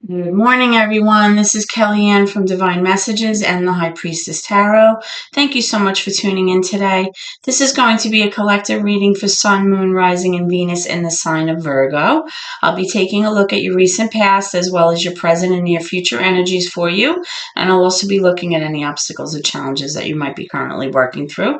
Good morning, everyone. This is Kellyanne from Divine Messages and the High Priestess Tarot. Thank you so much for tuning in today. This is going to be a collective reading for Sun, Moon, Rising, and Venus in the sign of Virgo. I'll be taking a look at your recent past as well as your present and near future energies for you. And I'll also be looking at any obstacles or challenges that you might be currently working through.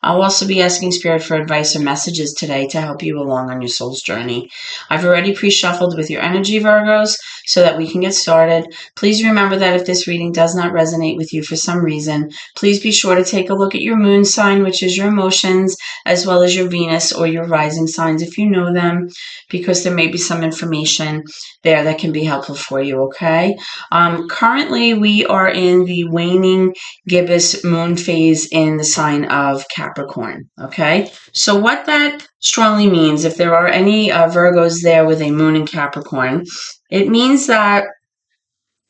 I'll also be asking Spirit for advice or messages today to help you along on your soul's journey. I've already pre-shuffled with your energy, Virgos, so that we can get started. Please remember that if this reading does not resonate with you for some reason, please be sure to take a look at your moon sign, which is your emotions, as well as your Venus or your rising signs if you know them, because there may be some information there that can be helpful for you, okay? Currently, we are in the waning gibbous moon phase in the sign of Capricorn, okay? So what that strongly means, if there are any Virgos there with a moon in Capricorn, it means that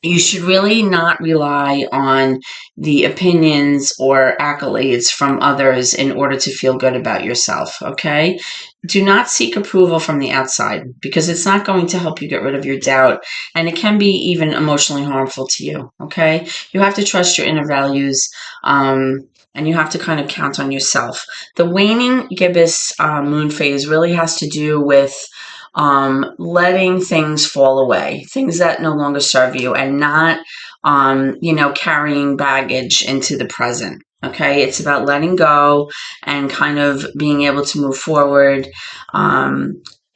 you should really not rely on the opinions or accolades from others in order to feel good about yourself, okay? Do not seek approval from the outside because it's not going to help you get rid of your doubt, and it can be even emotionally harmful to you, okay? You have to trust your inner values, and you have to kind of count on yourself. The waning gibbous moon phase really has to do with letting things fall away, things that no longer serve you, and not, carrying baggage into the present. Okay, it's about letting go and kind of being able to move forward.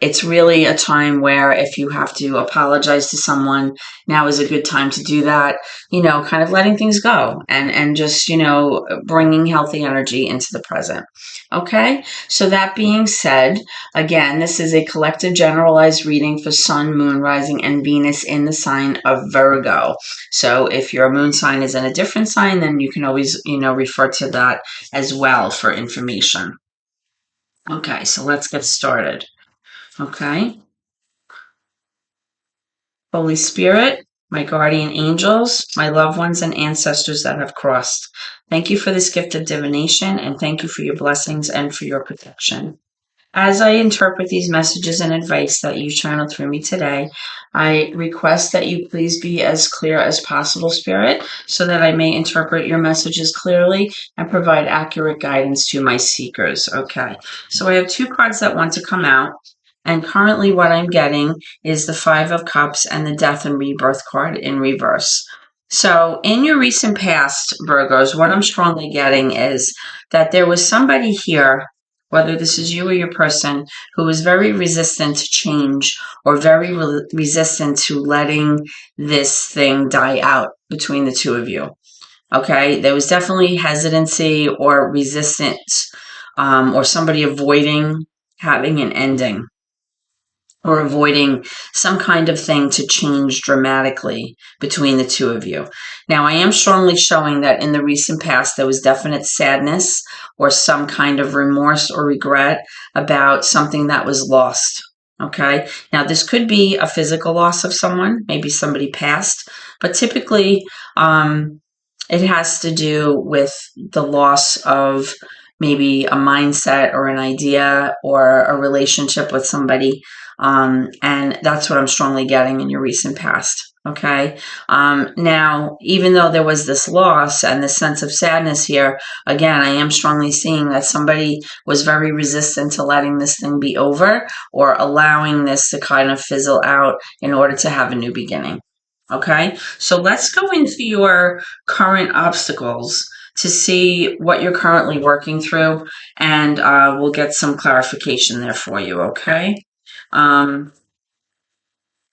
It's really a time where if you have to apologize to someone, now is a good time to do that, kind of letting things go and just, bringing healthy energy into the present. Okay, so that being said, again, this is a collective generalized reading for Sun, Moon, Rising, and Venus in the sign of Virgo. So if your moon sign is in a different sign, then you can always, refer to that as well for information. Okay, so let's get started. Okay. Holy Spirit, my guardian angels, my loved ones and ancestors that have crossed. Thank you for this gift of divination, and thank you for your blessings and for your protection. As I interpret these messages and advice that you channel through me today, I request that you please be as clear as possible, Spirit, so that I may interpret your messages clearly and provide accurate guidance to my seekers. Okay, so I have two cards that want to come out. And currently what I'm getting is the Five of Cups and the Death and Rebirth card in reverse. So in your recent past, Virgos, what I'm strongly getting is that there was somebody here, whether this is you or your person, who is very resistant to change or very resistant to letting this thing die out between the two of you. Okay, there was definitely hesitancy or resistance, or somebody avoiding having an ending, or avoiding some kind of thing to change dramatically between the two of you. Now, I am strongly showing that in the recent past, there was definite sadness or some kind of remorse or regret about something that was lost. Okay. Now, this could be a physical loss of someone, maybe somebody passed, but typically, it has to do with the loss of maybe a mindset or an idea or a relationship with somebody. And that's what I'm strongly getting in your recent past. Okay. Now, even though there was this loss and this sense of sadness here, again, I am strongly seeing that somebody was very resistant to letting this thing be over or allowing this to kind of fizzle out in order to have a new beginning. Okay. So let's go into your current obstacles to see what you're currently working through, and we'll get some clarification there for you. Okay.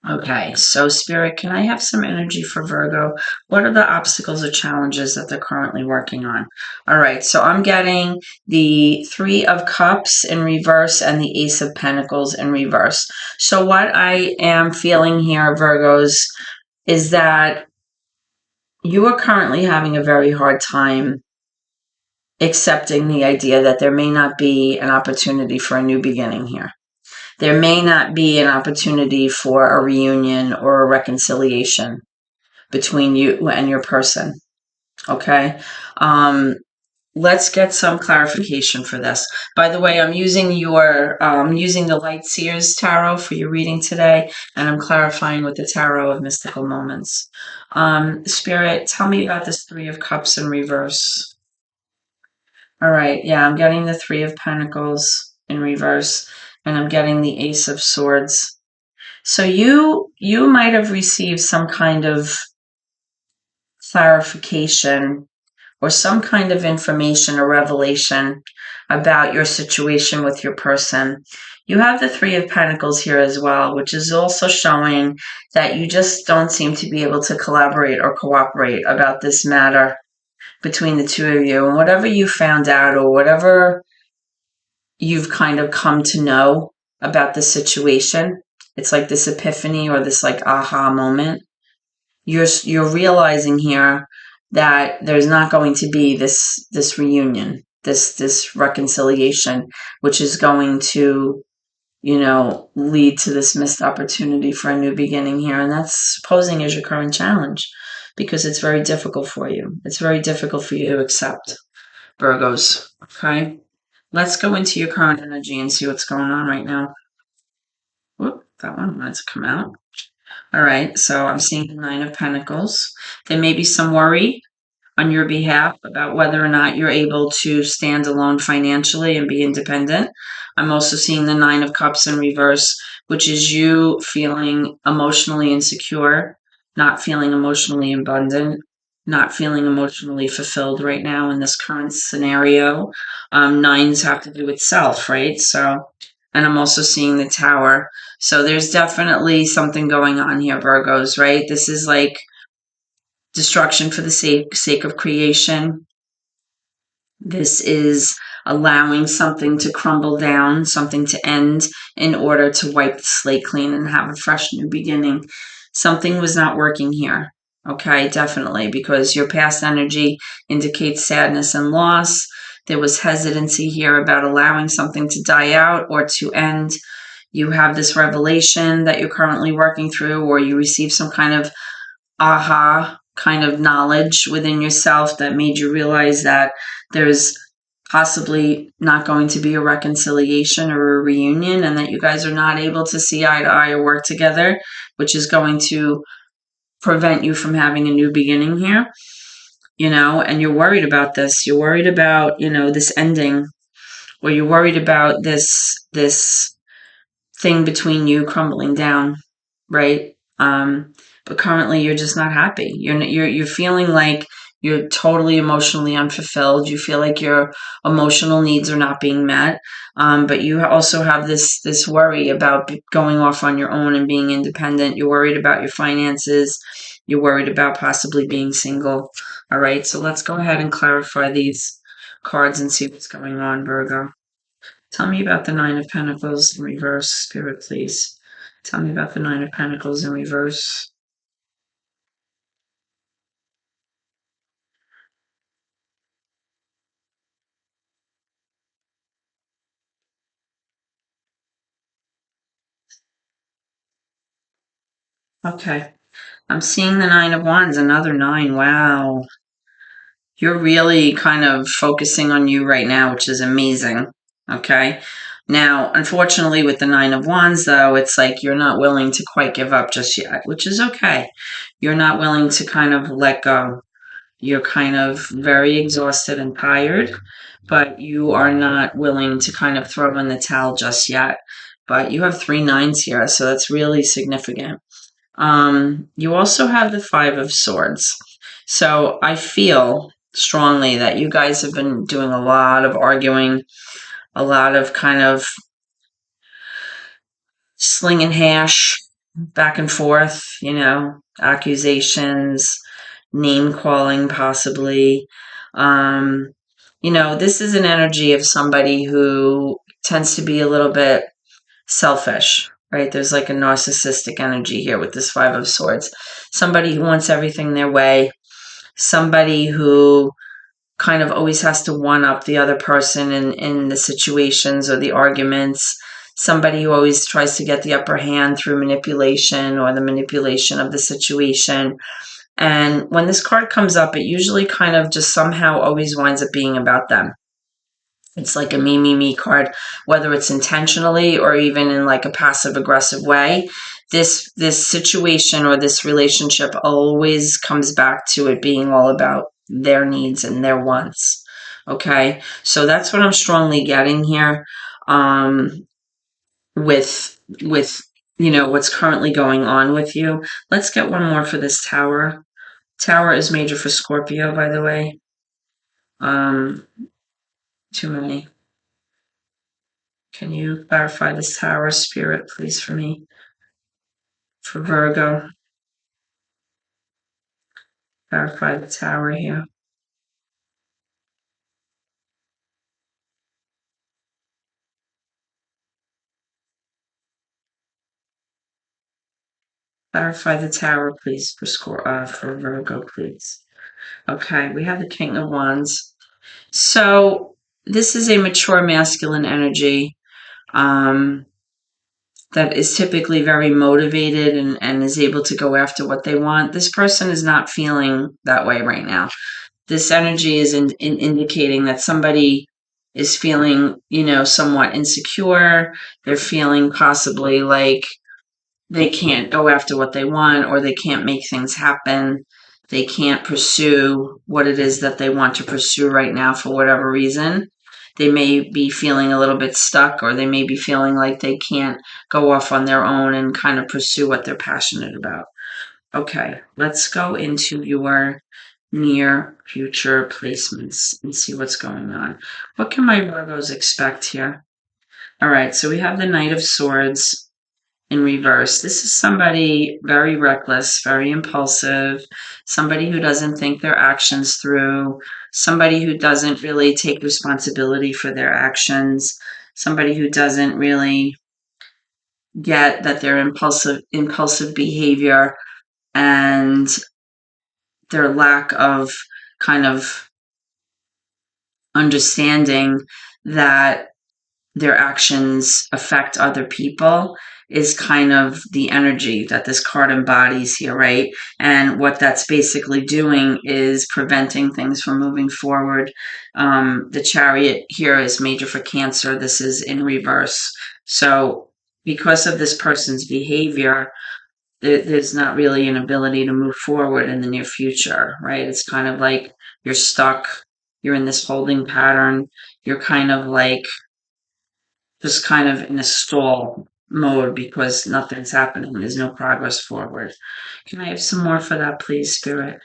Okay, so Spirit, can I have some energy for Virgo? What are the obstacles or challenges that they're currently working on? All right, so I'm getting the Three of Cups in reverse and the Ace of Pentacles in reverse. So what I am feeling here, Virgos, is that you are currently having a very hard time accepting the idea that there may not be an opportunity for a new beginning here. There may not be an opportunity for a reunion or a reconciliation between you and your person. Okay. let's get some clarification for this. By the way, I'm using the Light Seers Tarot for your reading today, and I'm clarifying with the Tarot of Mystical Moments. Spirit, tell me about this Three of Cups in reverse. All right, yeah, I'm getting the Three of Pentacles in reverse, and I'm getting the Ace of Swords. So you might have received some kind of clarification or some kind of information or revelation about your situation with your person. You have the Three of Pentacles here as well, which is also showing that you just don't seem to be able to collaborate or cooperate about this matter between the two of you. And whatever you found out or whatever you've kind of come to know about the situation, it's like this epiphany or this like aha moment. You're realizing here that there's not going to be this reunion, this reconciliation, which is going to, lead to this missed opportunity for a new beginning here. And that's posing as your current challenge because it's very difficult for you. It's very difficult for you to accept, Virgos. Okay? Let's go into your current energy and see what's going on right now. Whoop, that one wanted to come out. All right, so I'm seeing the Nine of Pentacles. There may be some worry on your behalf about whether or not you're able to stand alone financially and be independent. I'm also seeing the Nine of Cups in reverse, which is you feeling emotionally insecure, not feeling emotionally abundant, not feeling emotionally fulfilled right now in this current scenario. Nines have to do with self, right? So, and I'm also seeing the Tower. So there's definitely something going on here, Virgos, right? This is like destruction for the sake of creation. This is allowing something to crumble down, something to end in order to wipe the slate clean and have a fresh new beginning. Something was not working here. Okay, definitely, because your past energy indicates sadness and loss. There was hesitancy here about allowing something to die out or to end. You have this revelation that you're currently working through, or you receive some kind of aha kind of knowledge within yourself that made you realize that there's possibly not going to be a reconciliation or a reunion and that you guys are not able to see eye to eye or work together, which is going to prevent you from having a new beginning here, and you're worried about this. You're worried about, this ending, or you're worried about this thing between you crumbling down, right? But currently you're just not happy. You're feeling like you're totally emotionally unfulfilled. You feel like your emotional needs are not being met. But you also have this worry about going off on your own and being independent. You're worried about your finances. You're worried about possibly being single. All right, so let's go ahead and clarify these cards and see what's going on, Virgo. Tell me about the Nine of Pentacles in reverse, Spirit, please. Tell me about the Nine of Pentacles in reverse. Okay. I'm seeing the Nine of Wands, another nine. Wow. You're really kind of focusing on you right now, which is amazing. Okay. Now, unfortunately, with the Nine of Wands, though, it's like you're not willing to quite give up just yet, which is okay. You're not willing to kind of let go. You're kind of very exhausted and tired, but you are not willing to kind of throw in the towel just yet. But you have 3 nines here, so that's really significant. You also have the Five of Swords. So I feel strongly that you guys have been doing a lot of arguing, a lot of kind of slinging hash back and forth, accusations, name calling possibly. This is an energy of somebody who tends to be a little bit selfish, right? There's like a narcissistic energy here with this Five of Swords. Somebody who wants everything their way, somebody who kind of always has to one up the other person in the situations or the arguments, somebody who always tries to get the upper hand through manipulation or the manipulation of the situation. And when this card comes up, it usually kind of just somehow always winds up being about them. It's like a me, me, me card, whether it's intentionally or even in like a passive aggressive way. This situation or this relationship always comes back to it being all about their needs and their wants. Okay, so that's what I'm strongly getting here. With what's currently going on with you. Let's get one more for this Tower. Tower is major for Scorpio, by the way. Too many. Can you clarify this Tower spirit, please, for me? For Virgo, clarify the Tower here. Clarify the Tower, please, for Virgo, please. Okay, we have the King of Wands. So this is a mature masculine energy. That is typically very motivated and is able to go after what they want. This person is not feeling that way right now. This energy is in indicating that somebody is feeling, somewhat insecure. They're feeling possibly like they can't go after what they want, or they can't make things happen. They can't pursue what it is that they want to pursue right now for whatever reason. They may be feeling a little bit stuck, or they may be feeling like they can't go off on their own and kind of pursue what they're passionate about. Okay, let's go into your near future placements and see what's going on. What can my Virgos expect here? All right, so we have the Knight of Swords in reverse. This is somebody very reckless, very impulsive, somebody who doesn't think their actions through, somebody who doesn't really take responsibility for their actions, somebody who doesn't really get that their impulsive behavior and their lack of kind of understanding that their actions affect other people is kind of the energy that this card embodies here, right? And what that's basically doing is preventing things from moving forward. The Chariot here is major for Cancer. This is in reverse. So because of this person's behavior, there's not really an ability to move forward in the near future, right? It's kind of like you're stuck, you're in this holding pattern, you're kind of like just kind of in a stall mode because nothing's happening. There's no progress forward. Can I have some more for that, please, Spirit?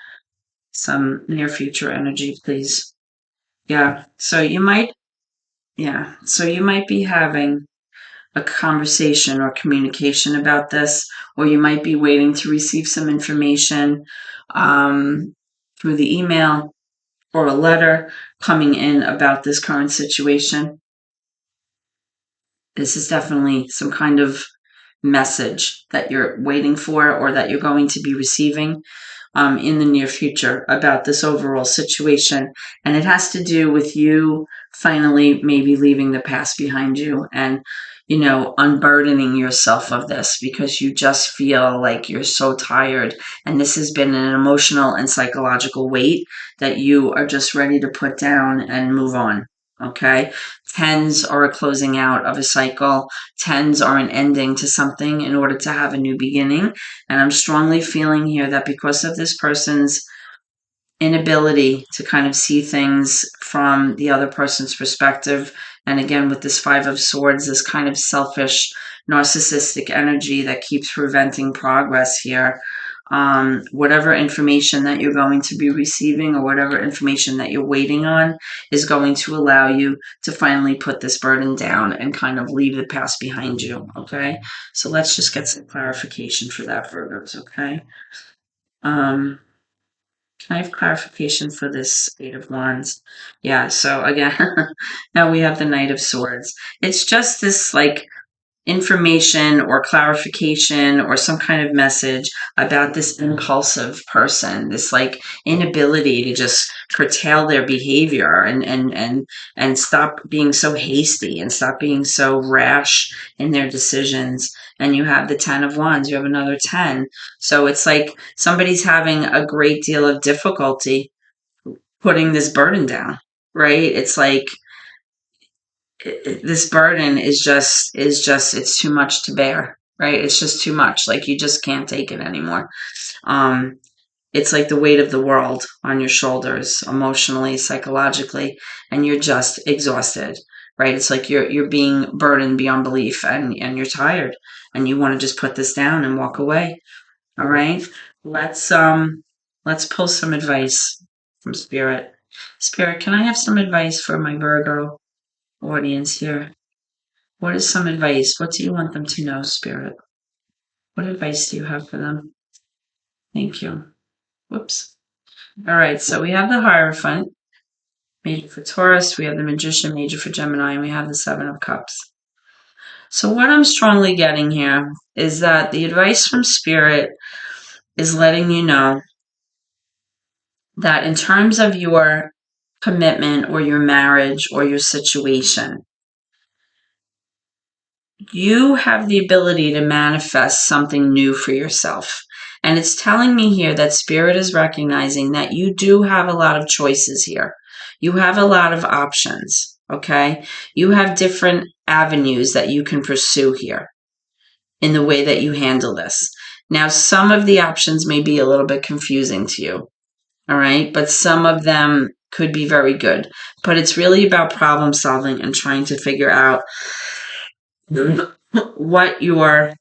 Some near future energy, please. Yeah. So you might be having a conversation or communication about this, or you might be waiting to receive some information through the email or a letter coming in about this current situation. This is definitely some kind of message that you're waiting for or that you're going to be receiving in the near future about this overall situation. And it has to do with you finally maybe leaving the past behind you and, unburdening yourself of this because you just feel like you're so tired. And this has been an emotional and psychological weight that you are just ready to put down and move on. Okay. Tens are a closing out of a cycle. Tens are an ending to something in order to have a new beginning. And I'm strongly feeling here that because of this person's inability to kind of see things from the other person's perspective, and again, with this Five of Swords, this kind of selfish, narcissistic energy that keeps preventing progress here. Whatever information that you're going to be receiving or whatever information that you're waiting on is going to allow you to finally put this burden down and kind of leave the past behind you, okay? So let's just get some clarification for that, Virgos, okay? Can I have clarification for this Eight of Wands? Yeah, so again, now we have the Knight of Swords. It's just this like information or clarification or some kind of message about this impulsive person, this like inability to just curtail their behavior and stop being so hasty and stop being so rash in their decisions. And you have the 10 of Wands, you have another 10. So it's like somebody's having a great deal of difficulty putting this burden down, right? It's like this burden is just it's too much to bear, right? It's just too much. Like you just can't take it anymore. It's like the weight of the world on your shoulders, emotionally, psychologically, and you're just exhausted, right? It's like you're being burdened beyond belief, and you're tired, and you want to just put this down and walk away. All right, let's pull some advice from Spirit. Spirit, can I have some advice for my Virgo audience here? What is some advice? What do you want them to know, Spirit? What advice do you have for them? Thank you. Whoops. All right, so we have the Hierophant, major for Taurus. We have the Magician, major for Gemini, and we have the Seven of Cups. So what I'm strongly getting here is that the advice from Spirit is letting you know that in terms of your commitment or your marriage or your situation, you have the ability to manifest something new for yourself. And it's telling me here that Spirit is recognizing that you do have a lot of choices here. You have a lot of options, okay? You have different avenues that you can pursue here in the way that you handle this. Now, some of the options may be a little bit confusing to you, all right? But some of them could be very good. But it's really about problem solving and trying to figure out what your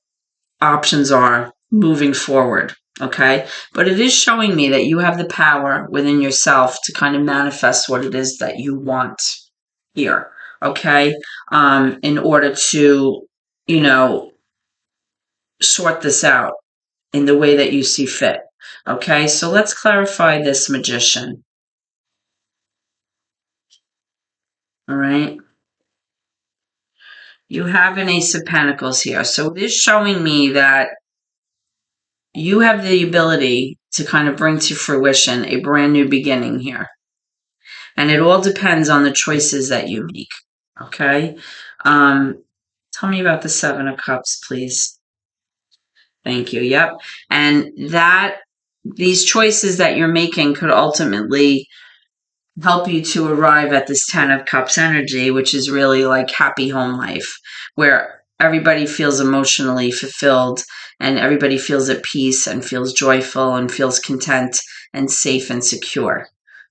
options are moving forward, okay? But it is showing me that you have the power within yourself to kind of manifest what it is that you want here, okay? In order to, sort this out in the way that you see fit, okay? So let's clarify this Magician, all right? You have an Ace of Pentacles here. So it is showing me that you have the ability to kind of bring to fruition a brand new beginning here. And it all depends on the choices that you make, okay? Tell me about the Seven of Cups, please. Thank you. Yep. And these choices that you're making could ultimately help you to arrive at this 10 of Cups energy, which is really like happy home life, where everybody feels emotionally fulfilled and everybody feels at peace and feels joyful and feels content and safe and secure.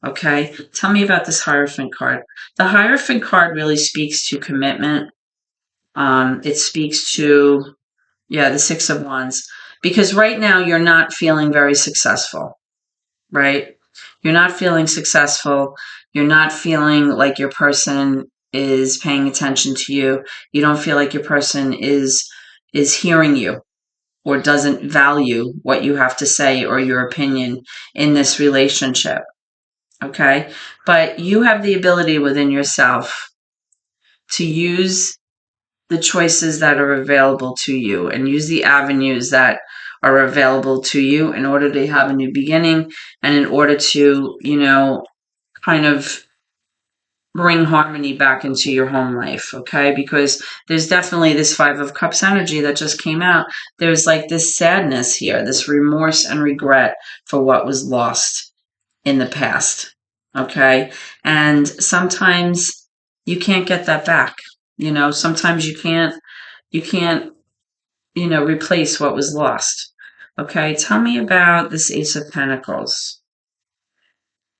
Okay, tell me about this Hierophant card. The Hierophant card really speaks to commitment. It speaks to, the Six of Wands, because right now you're not feeling very successful, right? You're not feeling successful. You're not feeling like your person is paying attention to you. You don't feel like your person is hearing you or doesn't value what you have to say or your opinion in this relationship. Okay? But you have the ability within yourself to use the choices that are available to you and use the avenues that are available to you in order to have a new beginning and in order to, kind of bring harmony back into your home life, okay? Because there's definitely this Five of Cups energy that just came out. There's like this sadness here, this remorse and regret for what was lost in the past, okay? And sometimes you can't get that back. Sometimes you can't, replace what was lost. Okay, tell me about this Ace of Pentacles.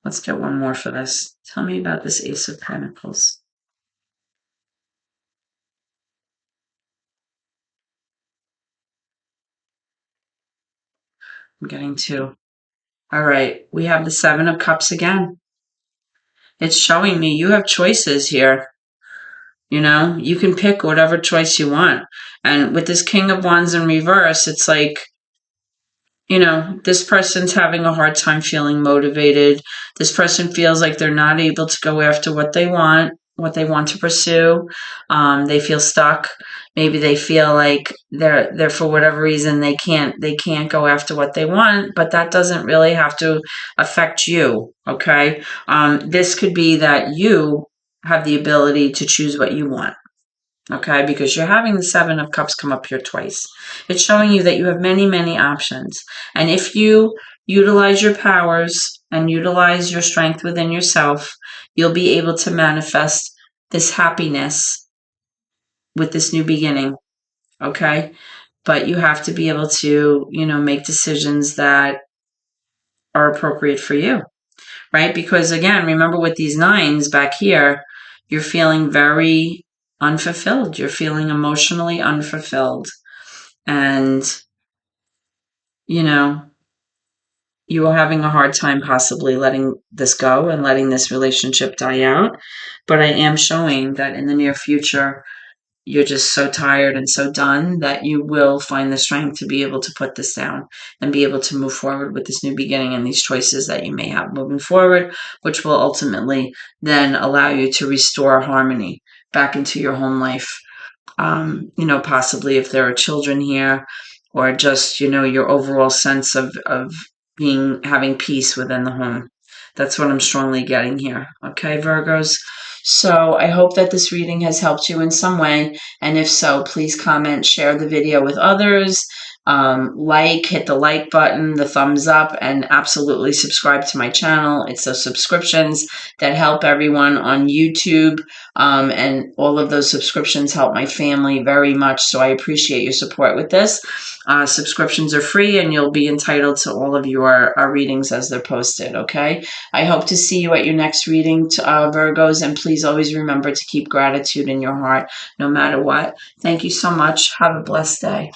Let's get one more for this. Tell me about this Ace of Pentacles. I'm getting two. All right, we have the Seven of Cups again. It's showing me you have choices here. You can pick whatever choice you want. And with this King of Wands in reverse, it's like, this person's having a hard time feeling motivated. This person feels like they're not able to go after what they want, what they want to pursue. They feel stuck. Maybe they feel like they're for whatever reason they can't go after what they want, but that doesn't really have to affect you. Okay. This could be that you have the ability to choose what you want. Okay, because you're having the Seven of Cups come up here twice. It's showing you that you have many, many options. And if you utilize your powers and utilize your strength within yourself, you'll be able to manifest this happiness with this new beginning. Okay? But you have to be able to, make decisions that are appropriate for you, right? Because again, remember with these nines back here, you're feeling very unfulfilled. You're feeling emotionally unfulfilled. And, you know, you are having a hard time possibly letting this go and letting this relationship die out. But I am showing that in the near future, you're just so tired and so done that you will find the strength to be able to put this down and be able to move forward with this new beginning and these choices that you may have moving forward, which will ultimately then allow you to restore harmony back into your home life. Possibly if there are children here, or just, your overall sense of having peace within the home. That's what I'm strongly getting here. Okay, Virgos? So I hope that this reading has helped you in some way. And if so, please comment, share the video with others, hit the like button, the thumbs up, and absolutely subscribe to my channel. It's those subscriptions that help everyone on YouTube. And all of those subscriptions help my family very much. So I appreciate your support with this. Subscriptions are free, and you'll be entitled to all of your readings as they're posted. Okay. I hope to see you at your next reading, Virgos, and please always remember to keep gratitude in your heart no matter what. Thank you so much. Have a blessed day.